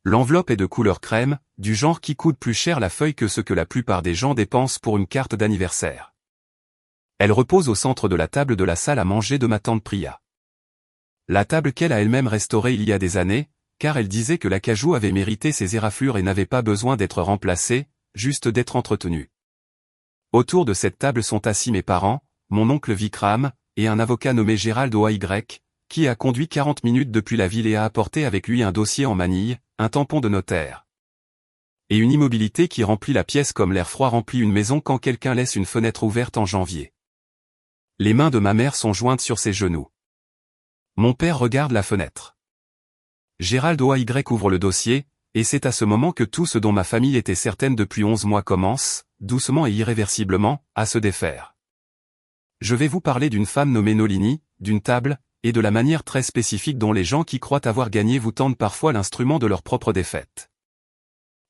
L'enveloppe est de couleur crème, du genre qui coûte plus cher la feuille que ce que la plupart des gens dépensent pour une carte d'anniversaire. Elle repose au centre de la table de la salle à manger de ma tante Priya. La table qu'elle a elle-même restaurée il y a des années, car elle disait que l'acajou avait mérité ses éraflures et n'avait pas besoin d'être remplacé, juste d'être entretenu. Autour de cette table sont assis mes parents, mon oncle Vikram, et un avocat nommé Gérald Oy, qui a conduit 40 minutes depuis la ville et a apporté avec lui un dossier en manille, un tampon de notaire. Et une immobilité qui remplit la pièce comme l'air froid remplit une maison quand quelqu'un laisse une fenêtre ouverte en janvier. Les mains de ma mère sont jointes sur ses genoux. Mon père regarde la fenêtre. Gérald Oy ouvre le dossier, et c'est à ce moment que tout ce dont ma famille était certaine depuis 11 mois commence, doucement et irréversiblement, à se défaire. Je vais vous parler d'une femme nommée Nolini, d'une table, et de la manière très spécifique dont les gens qui croient avoir gagné vous tendent parfois l'instrument de leur propre défaite.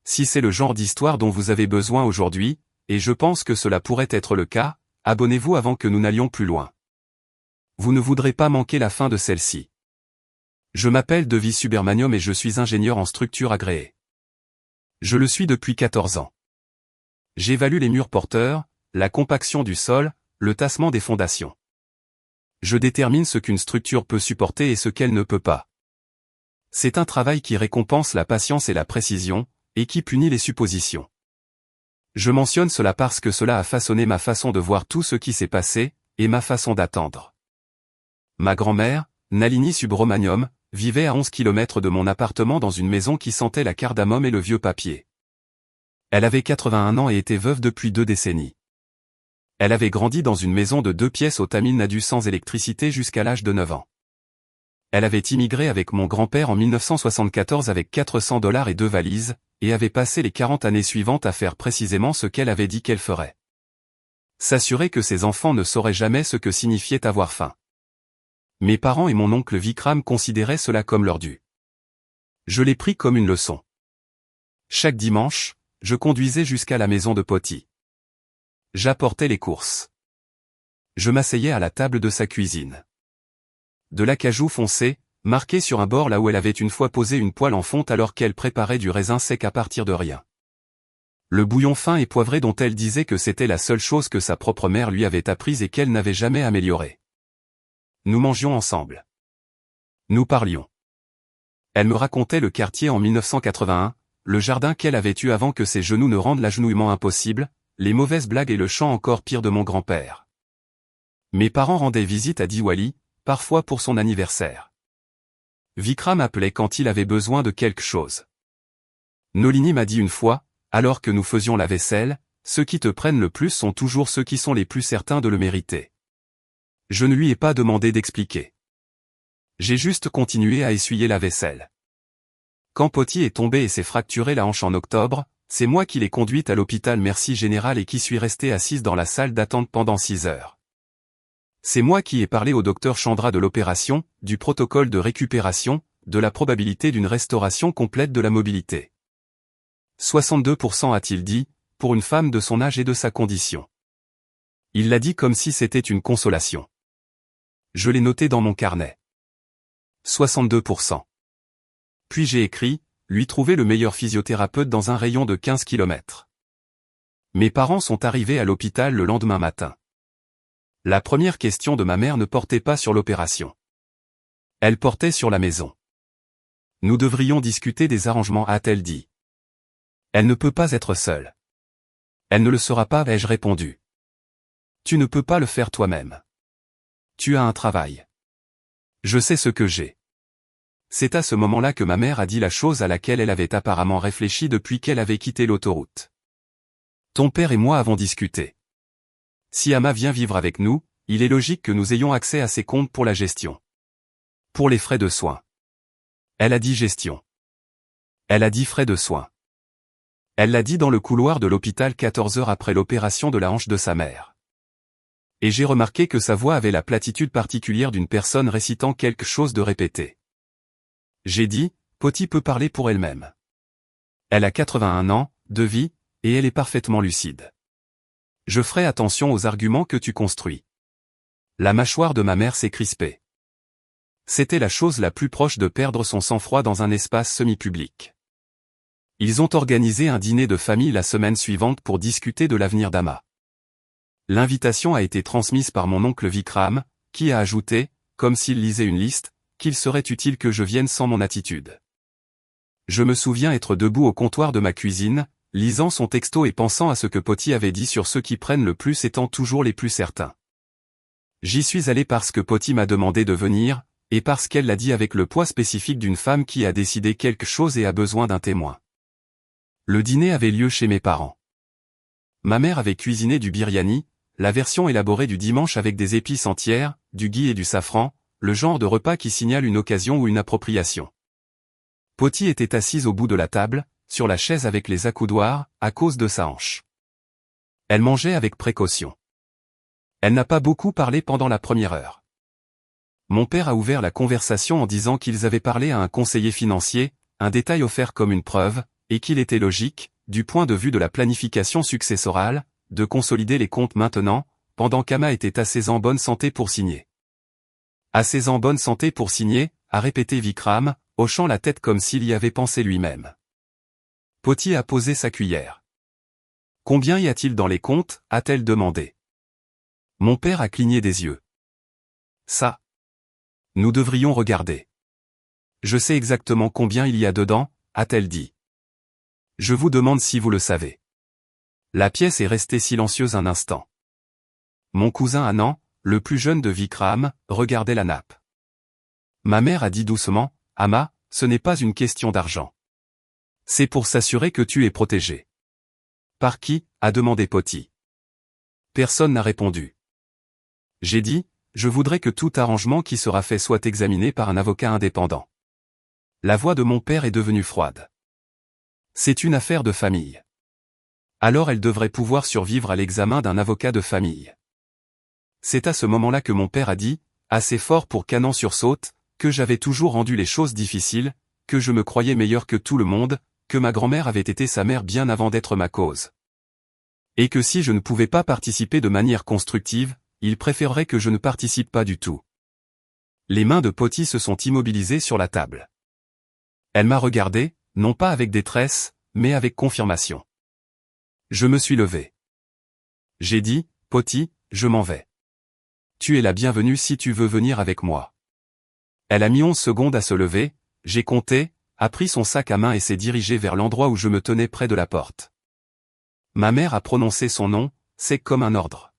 Si c'est le genre d'histoire dont vous avez besoin aujourd'hui, et je pense que cela pourrait être le cas, abonnez-vous avant que nous n'allions plus loin. Vous ne voudrez pas manquer la fin de celle-ci. Je m'appelle Devi Subramaniam et je suis ingénieur en structure agréé. Je le suis depuis 14 ans. J'évalue les murs porteurs, la compaction du sol, le tassement des fondations. Je détermine ce qu'une structure peut supporter et ce qu'elle ne peut pas. C'est un travail qui récompense la patience et la précision, et qui punit les suppositions. Je mentionne cela parce que cela a façonné ma façon de voir tout ce qui s'est passé, et ma façon d'attendre. Ma grand-mère, Nalini Subramaniam, vivait à 11 km de mon appartement dans une maison qui sentait la cardamome et le vieux papier. Elle avait 81 ans et était veuve depuis 2 décennies. Elle avait grandi dans une maison de 2 pièces au Tamil Nadu sans électricité jusqu'à l'âge de 9 ans. Elle avait immigré avec mon grand-père en 1974 avec $400 et 2 valises, et avait passé les 40 années suivantes à faire précisément ce qu'elle avait dit qu'elle ferait. S'assurer que ses enfants ne sauraient jamais ce que signifiait avoir faim. Mes parents et mon oncle Vikram considéraient cela comme leur dû. Je l'ai pris comme une leçon. Chaque dimanche, je conduisais jusqu'à la maison de Poti. J'apportais les courses. Je m'asseyais à la table de sa cuisine. De l'acajou foncé, marqué sur un bord là où elle avait une fois posé une poêle en fonte alors qu'elle préparait du raisin sec à partir de rien. Le bouillon fin et poivré dont elle disait que c'était la seule chose que sa propre mère lui avait apprise et qu'elle n'avait jamais améliorée. Nous mangions ensemble. Nous parlions. Elle me racontait le quartier en 1981, le jardin qu'elle avait eu avant que ses genoux ne rendent l'agenouillement impossible, les mauvaises blagues et le chant encore pire de mon grand-père. Mes parents rendaient visite à Diwali, parfois pour son anniversaire. Vikram appelait quand il avait besoin de quelque chose. Nolini m'a dit une fois, alors que nous faisions la vaisselle, ceux qui te prennent le plus sont toujours ceux qui sont les plus certains de le mériter. Je ne lui ai pas demandé d'expliquer. J'ai juste continué à essuyer la vaisselle. Quand Poti est tombé et s'est fracturé la hanche en octobre, c'est moi qui l'ai conduite à l'hôpital Merci Général et qui suis restée assise dans la salle d'attente pendant 6 heures. C'est moi qui ai parlé au docteur Chandra de l'opération, du protocole de récupération, de la probabilité d'une restauration complète de la mobilité. 62% a-t-il dit, pour une femme de son âge et de sa condition. Il l'a dit comme si c'était une consolation. Je l'ai noté dans mon carnet. 62%. Puis j'ai écrit, lui trouver le meilleur physiothérapeute dans un rayon de 15 km. Mes parents sont arrivés à l'hôpital le lendemain matin. La première question de ma mère ne portait pas sur l'opération. Elle portait sur la maison. Nous devrions discuter des arrangements, a-t-elle dit. Elle ne peut pas être seule. Elle ne le sera pas, ai-je répondu. Tu ne peux pas le faire toi-même. Tu as un travail. Je sais ce que j'ai. C'est à ce moment-là que ma mère a dit la chose à laquelle elle avait apparemment réfléchi depuis qu'elle avait quitté l'autoroute. Ton père et moi avons discuté. Si Ama vient vivre avec nous, il est logique que nous ayons accès à ses comptes pour la gestion. Pour les frais de soins. Elle a dit gestion. Elle a dit frais de soins. Elle l'a dit dans le couloir de l'hôpital 14 heures après l'opération de la hanche de sa mère. Et j'ai remarqué que sa voix avait la platitude particulière d'une personne récitant quelque chose de répété. J'ai dit, Poti peut parler pour elle-même. Elle a 81 ans, de vie, et elle est parfaitement lucide. Je ferai attention aux arguments que tu construis. La mâchoire de ma mère s'est crispée. C'était la chose la plus proche de perdre son sang-froid dans un espace semi-public. Ils ont organisé un dîner de famille la semaine suivante pour discuter de l'avenir d'Ama. L'invitation a été transmise par mon oncle Vikram, qui a ajouté, comme s'il lisait une liste, qu'il serait utile que je vienne sans mon attitude. Je me souviens être debout au comptoir de ma cuisine, lisant son texto et pensant à ce que Poti avait dit sur ceux qui prennent le plus étant toujours les plus certains. J'y suis allé parce que Poti m'a demandé de venir, et parce qu'elle l'a dit avec le poids spécifique d'une femme qui a décidé quelque chose et a besoin d'un témoin. Le dîner avait lieu chez mes parents. Ma mère avait cuisiné du biryani, la version élaborée du dimanche avec des épices entières, du ghee et du safran, le genre de repas qui signale une occasion ou une appropriation. Poti était assise au bout de la table, sur la chaise avec les accoudoirs, à cause de sa hanche. Elle mangeait avec précaution. Elle n'a pas beaucoup parlé pendant la première heure. Mon père a ouvert la conversation en disant qu'ils avaient parlé à un conseiller financier, un détail offert comme une preuve, et qu'il était logique, du point de vue de la planification successorale, de consolider les comptes maintenant, pendant qu'Ama était assez en bonne santé pour signer. Assez en bonne santé pour signer, a répété Vikram, hochant la tête comme s'il y avait pensé lui-même. Poti a posé sa cuillère. Combien y a-t-il dans les comptes, a-t-elle demandé. Mon père a cligné des yeux. Ça. Nous devrions regarder. Je sais exactement combien il y a dedans, a-t-elle dit. Je vous demande si vous le savez. La pièce est restée silencieuse un instant. Mon cousin Anand, le plus jeune de Vikram, regardait la nappe. Ma mère a dit doucement, Ama, ce n'est pas une question d'argent. C'est pour s'assurer que tu es protégé. Par qui, a demandé Poti. Personne n'a répondu. J'ai dit, je voudrais que tout arrangement qui sera fait soit examiné par un avocat indépendant. La voix de mon père est devenue froide. C'est une affaire de famille. Alors elle devrait pouvoir survivre à l'examen d'un avocat de famille. C'est à ce moment-là que mon père a dit, assez fort pour qu'Anand sursaute, que j'avais toujours rendu les choses difficiles, que je me croyais meilleur que tout le monde, que ma grand-mère avait été sa mère bien avant d'être ma cause. Et que si je ne pouvais pas participer de manière constructive, il préférerait que je ne participe pas du tout. Les mains de Poti se sont immobilisées sur la table. Elle m'a regardé, non pas avec détresse, mais avec confirmation. Je me suis levé. J'ai dit, Poti, je m'en vais. Tu es la bienvenue si tu veux venir avec moi. Elle a mis 11 secondes à se lever, j'ai compté, a pris son sac à main et s'est dirigée vers l'endroit où je me tenais près de la porte. Ma mère a prononcé son nom, c'est comme un ordre.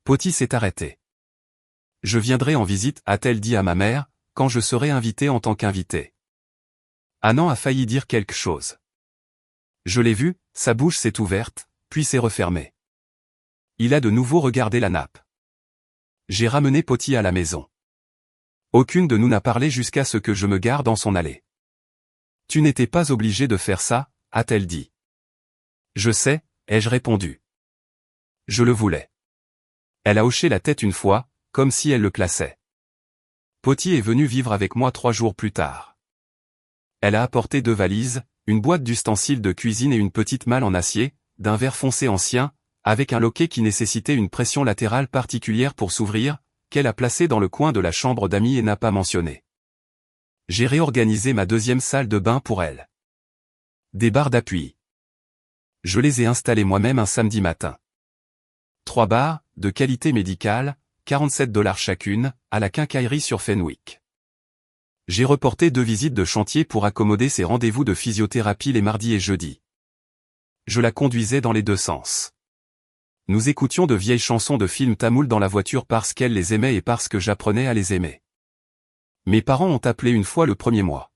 Poti s'est arrêtée. Je viendrai en visite, a-t-elle dit à ma mère, quand je serai invitée en tant qu'invitée. Anand a failli dire quelque chose. Je l'ai vu, sa bouche s'est ouverte, puis s'est refermée. Il a de nouveau regardé la nappe. J'ai ramené Poti à la maison. Aucune de nous n'a parlé jusqu'à ce que je me gare dans son allée. Tu n'étais pas obligé de faire ça, a-t-elle dit. Je sais, ai-je répondu. Je le voulais. Elle a hoché la tête une fois, comme si elle le classait. Poti est venue vivre avec moi 3 jours plus tard. Elle a apporté 2 valises, une boîte d'ustensiles de cuisine et une petite malle en acier, d'un verre foncé ancien, avec un loquet qui nécessitait une pression latérale particulière pour s'ouvrir, qu'elle a placé dans le coin de la chambre d'amis et n'a pas mentionné. J'ai réorganisé ma 2e salle de bain pour elle. Des barres d'appui. Je les ai installées moi-même un samedi matin. 3 barres, de qualité médicale, $47 chacune, à la quincaillerie sur Fenwick. J'ai reporté 2 visites de chantier pour accommoder ses rendez-vous de physiothérapie les mardis et jeudis. Je la conduisais dans les 2 sens. Nous écoutions de vieilles chansons de films tamouls dans la voiture parce qu'elle les aimait et parce que j'apprenais à les aimer. Mes parents ont appelé une fois le 1er mois.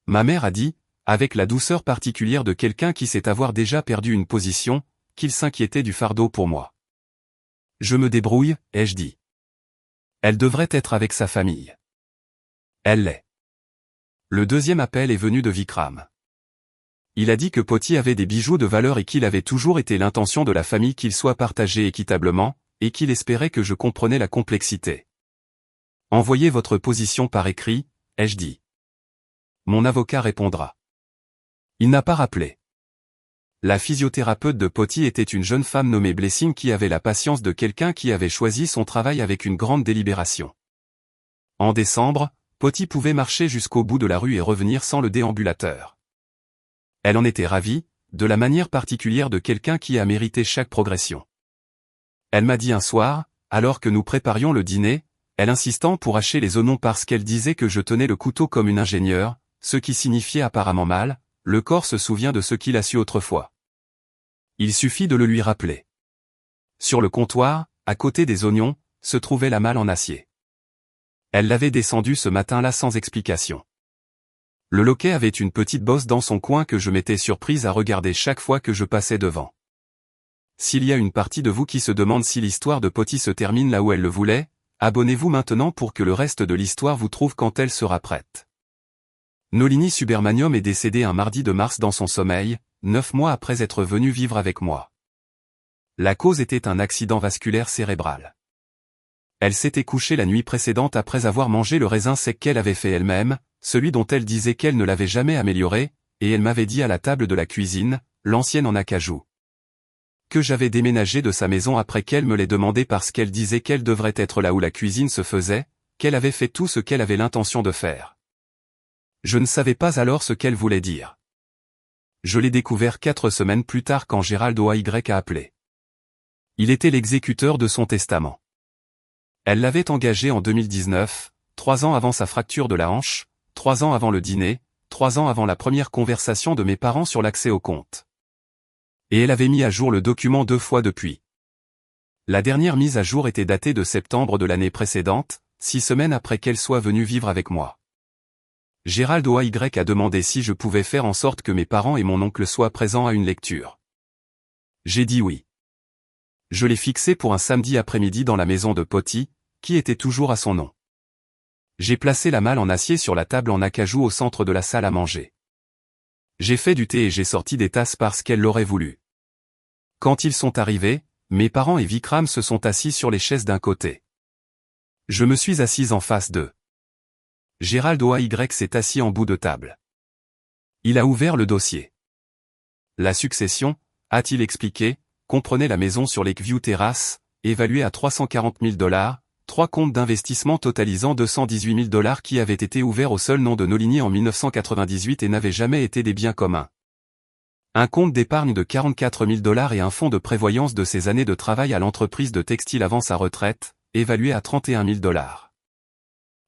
Ma mère a dit, avec la douceur particulière de quelqu'un qui sait avoir déjà perdu une position, qu'il s'inquiétait du fardeau pour moi. Je me débrouille, ai-je dit. Elle devrait être avec sa famille. Elle l'est. Le 2e appel est venu de Vikram. Il a dit que Poti avait des bijoux de valeur et qu'il avait toujours été l'intention de la famille qu'ils soient partagés équitablement, et qu'il espérait que je comprenais la complexité. Envoyez votre position par écrit, ai-je dit. Mon avocat répondra. Il n'a pas rappelé. La physiothérapeute de Poti était une jeune femme nommée Blessing qui avait la patience de quelqu'un qui avait choisi son travail avec une grande délibération. En décembre, Poti pouvait marcher jusqu'au bout de la rue et revenir sans le déambulateur. Elle en était ravie, de la manière particulière de quelqu'un qui a mérité chaque progression. Elle m'a dit un soir, alors que nous préparions le dîner, elle insistant pour hacher les oignons parce qu'elle disait que je tenais le couteau comme une ingénieure, ce qui signifiait apparemment mal, le corps se souvient de ce qu'il a su autrefois. Il suffit de le lui rappeler. Sur le comptoir, à côté des oignons, se trouvait la malle en acier. Elle l'avait descendue ce matin-là sans explication. Le loquet avait une petite bosse dans son coin que je m'étais surprise à regarder chaque fois que je passais devant. S'il y a une partie de vous qui se demande si l'histoire de Potty se termine là où elle le voulait, abonnez-vous maintenant pour que le reste de l'histoire vous trouve quand elle sera prête. Nolini Subramaniam est décédée un mardi de mars dans son sommeil, 9 mois après être venue vivre avec moi. La cause était un accident vasculaire cérébral. Elle s'était couchée la nuit précédente après avoir mangé le raisin sec qu'elle avait fait elle-même, celui dont elle disait qu'elle ne l'avait jamais amélioré, et elle m'avait dit à la table de la cuisine, l'ancienne en acajou, que j'avais déménagé de sa maison après qu'elle me l'ait demandé parce qu'elle disait qu'elle devrait être là où la cuisine se faisait, qu'elle avait fait tout ce qu'elle avait l'intention de faire. Je ne savais pas alors ce qu'elle voulait dire. Je l'ai découvert 4 semaines plus tard quand Gérald Oy a appelé. Il était l'exécuteur de son testament. Elle l'avait engagé en 2019, 3 ans avant sa fracture de la hanche, 3 ans avant le dîner, 3 ans avant la première conversation de mes parents sur l'accès au compte. Et elle avait mis à jour le document 2 fois depuis. La dernière mise à jour était datée de septembre de l'année précédente, 6 semaines après qu'elle soit venue vivre avec moi. Gérald Oy a demandé si je pouvais faire en sorte que mes parents et mon oncle soient présents à une lecture. J'ai dit oui. Je l'ai fixé pour un samedi après-midi dans la maison de Potty, qui était toujours à son nom. J'ai placé la malle en acier sur la table en acajou au centre de la salle à manger. J'ai fait du thé et j'ai sorti des tasses parce qu'elle l'aurait voulu. Quand ils sont arrivés, mes parents et Vikram se sont assis sur les chaises d'un côté. Je me suis assise en face d'eux. Gérald Oy s'est assis en bout de table. Il a ouvert le dossier. La succession, a-t-il expliqué, comprenait la maison sur Lakeview Terrace, évaluée à $340 000, 3 comptes d'investissement totalisant $218 000 qui avaient été ouverts au seul nom de Nolini en 1998 et n'avaient jamais été des biens communs. Un compte d'épargne de $44 000 et un fonds de prévoyance de ses années de travail à l'entreprise de textile avant sa retraite, évalué à $31 000.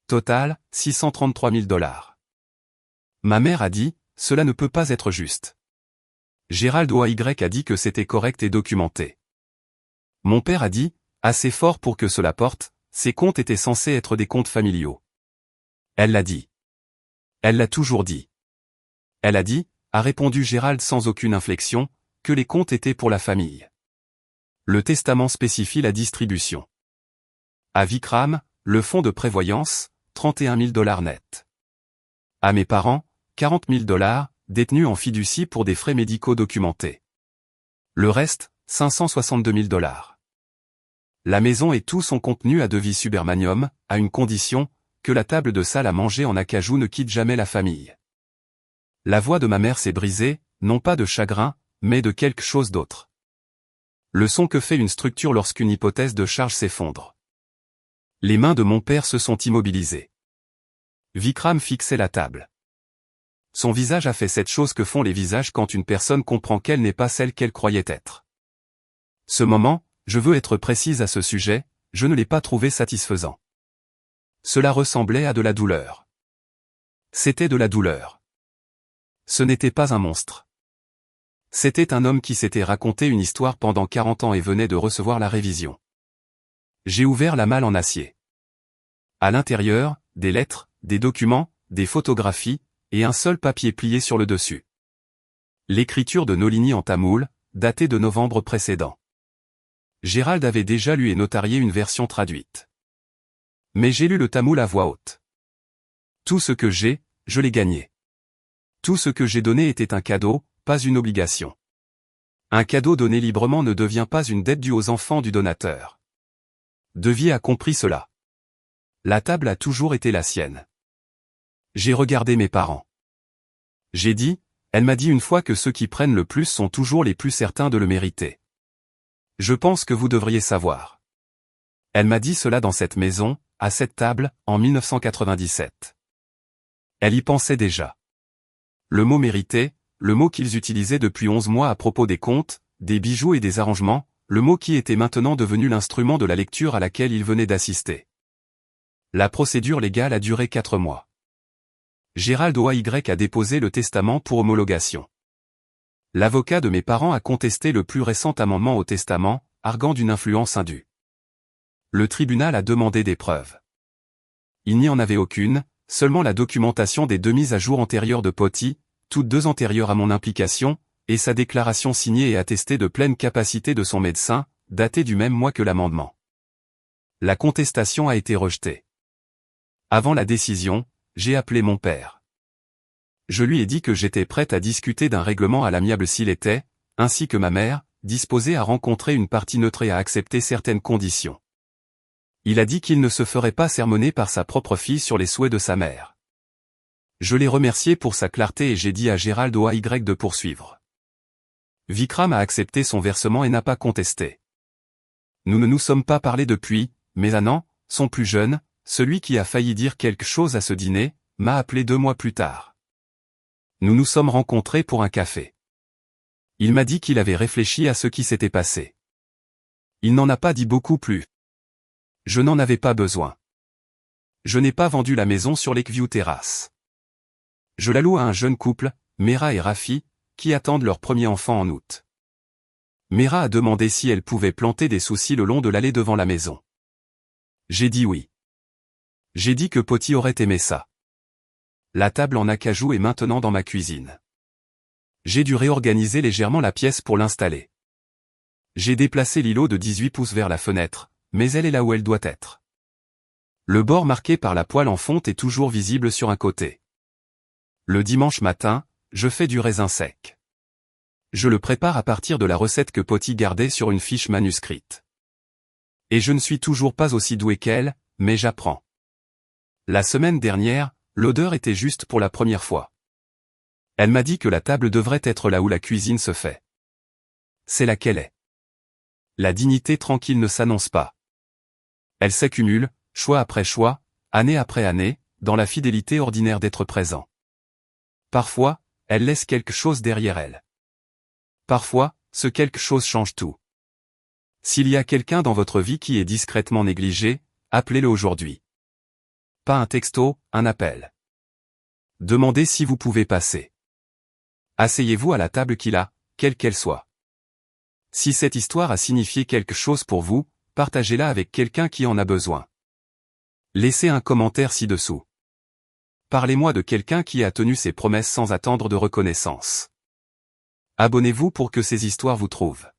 Total, $633 000. Ma mère a dit, cela ne peut pas être juste. Gérald Oy a dit que c'était correct et documenté. Mon père a dit, assez fort pour que cela porte, ces comptes étaient censés être des comptes familiaux. Elle l'a dit. Elle l'a toujours dit. Elle a dit, a répondu Gérald sans aucune inflexion, que les comptes étaient pour la famille. Le testament spécifie la distribution. À Vikram, le fonds de prévoyance, $31 000 net. À mes parents, $40 000, détenus en fiducie pour des frais médicaux documentés. Le reste, $562 000. La maison et tout son contenu à devis Subramaniam, à une condition, que la table de salle à manger en acajou ne quitte jamais la famille. La voix de ma mère s'est brisée, non pas de chagrin, mais de quelque chose d'autre. Le son que fait une structure lorsqu'une hypothèse de charge s'effondre. Les mains de mon père se sont immobilisées. Vikram fixait la table. Son visage a fait cette chose que font les visages quand une personne comprend qu'elle n'est pas celle qu'elle croyait être. Ce moment, je veux être précise à ce sujet, je ne l'ai pas trouvé satisfaisant. Cela ressemblait à de la douleur. C'était de la douleur. Ce n'était pas un monstre. C'était un homme qui s'était raconté une histoire pendant 40 ans et venait de recevoir la révision. J'ai ouvert la malle en acier. À l'intérieur, des lettres, des documents, des photographies, et un seul papier plié sur le dessus. L'écriture de Nolini en tamoul, datée de novembre précédent. Gérald avait déjà lu et notarié une version traduite. Mais j'ai lu le tamoul à voix haute. Tout ce que j'ai, je l'ai gagné. Tout ce que j'ai donné était un cadeau, pas une obligation. Un cadeau donné librement ne devient pas une dette due aux enfants du donateur. Devier a compris cela. La table a toujours été la sienne. J'ai regardé mes parents. J'ai dit, elle m'a dit une fois que ceux qui prennent le plus sont toujours les plus certains de le mériter. Je pense que vous devriez savoir. Elle m'a dit cela dans cette maison, à cette table, en 1997. Elle y pensait déjà. Le mot mériter, le mot qu'ils utilisaient depuis 11 mois à propos des contes, des bijoux et des arrangements, le mot qui était maintenant devenu l'instrument de la lecture à laquelle ils venaient d'assister. La procédure légale a duré 4 mois. Gérald Oy a déposé le testament pour homologation. L'avocat de mes parents a contesté le plus récent amendement au testament, arguant d'une influence indue. Le tribunal a demandé des preuves. Il n'y en avait aucune, seulement la documentation des 2 mises à jour antérieures de Potty, toutes 2 antérieures à mon implication, et sa déclaration signée et attestée de pleine capacité de son médecin, datée du même mois que l'amendement. La contestation a été rejetée. Avant la décision, j'ai appelé mon père. Je lui ai dit que j'étais prête à discuter d'un règlement à l'amiable s'il était, ainsi que ma mère, disposée à rencontrer une partie neutre et à accepter certaines conditions. Il a dit qu'il ne se ferait pas sermonner par sa propre fille sur les souhaits de sa mère. Je l'ai remercié pour sa clarté et j'ai dit à Gérald Oy de poursuivre. Vikram a accepté son versement et n'a pas contesté. Nous ne nous sommes pas parlé depuis, mais Anand, son plus jeune, celui qui a failli dire quelque chose à ce dîner, m'a appelé 2 mois plus tard. Nous nous sommes rencontrés pour un café. Il m'a dit qu'il avait réfléchi à ce qui s'était passé. Il n'en a pas dit beaucoup plus. Je n'en avais pas besoin. Je n'ai pas vendu la maison sur Lakeview Terrace. Je la loue à un jeune couple, Mera et Rafi, qui attendent leur premier enfant en août. Mera a demandé si elle pouvait planter des soucis le long de l'allée devant la maison. J'ai dit oui. J'ai dit que Potty aurait aimé ça. La table en acajou est maintenant dans ma cuisine. J'ai dû réorganiser légèrement la pièce pour l'installer. J'ai déplacé l'îlot de 18 pouces vers la fenêtre, mais elle est là où elle doit être. Le bord marqué par la poêle en fonte est toujours visible sur un côté. Le dimanche matin, je fais du raisin sec. Je le prépare à partir de la recette que Potty gardait sur une fiche manuscrite. Et je ne suis toujours pas aussi doué qu'elle, mais j'apprends. La semaine dernière, l'odeur était juste pour la première fois. Elle m'a dit que la table devrait être là où la cuisine se fait. C'est là qu'elle est. La dignité tranquille ne s'annonce pas. Elle s'accumule, choix après choix, année après année, dans la fidélité ordinaire d'être présent. Parfois, elle laisse quelque chose derrière elle. Parfois, ce quelque chose change tout. S'il y a quelqu'un dans votre vie qui est discrètement négligé, appelez-le aujourd'hui. Pas un texto, un appel. Demandez si vous pouvez passer. Asseyez-vous à la table qu'il a, quelle qu'elle soit. Si cette histoire a signifié quelque chose pour vous, partagez-la avec quelqu'un qui en a besoin. Laissez un commentaire ci-dessous. Parlez-moi de quelqu'un qui a tenu ses promesses sans attendre de reconnaissance. Abonnez-vous pour que ces histoires vous trouvent.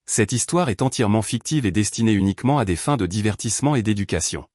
Cette histoire est entièrement fictive et destinée uniquement à des fins de divertissement et d'éducation.